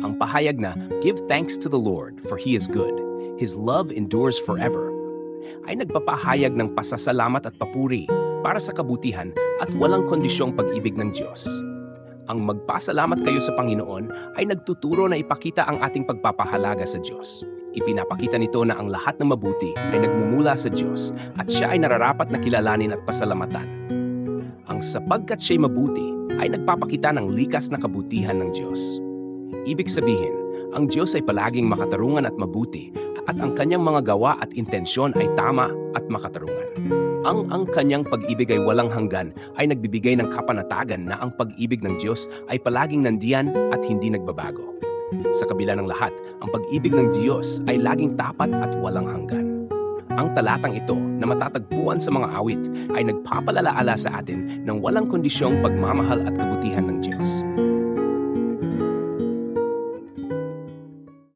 Ang pahayag na, "Give thanks to the Lord, for He is good. His love endures forever," ay nagpapahayag ng pasasalamat at papuri para sa kabutihan at walang kondisyong pag-ibig ng Diyos. Ang magpasalamat kayo sa Panginoon ay nagtuturo na ipakita ang ating pagpapahalaga sa Diyos. Ipinapakita nito na ang lahat ng mabuti ay nagmumula sa Diyos at siya ay nararapat na kilalanin at pasalamatan. Ang sapagkat siya'y mabuti ay nagpapakita ng likas na kabutihan ng Diyos. Ibig sabihin, ang Diyos ay palaging makatarungan at mabuti at ang kanyang mga gawa at intensyon ay tama at makatarungan. Ang kanyang pag-ibig ay walang hanggan ay nagbibigay ng kapanatagan na ang pag-ibig ng Diyos ay palaging nandiyan at hindi nagbabago. Sa kabila ng lahat, ang pag-ibig ng Diyos ay laging tapat at walang hanggan. Ang talatang ito na matatagpuan sa mga awit ay nagpapalalaala sa atin ng walang kondisyong pagmamahal at kabutihan ng Diyos.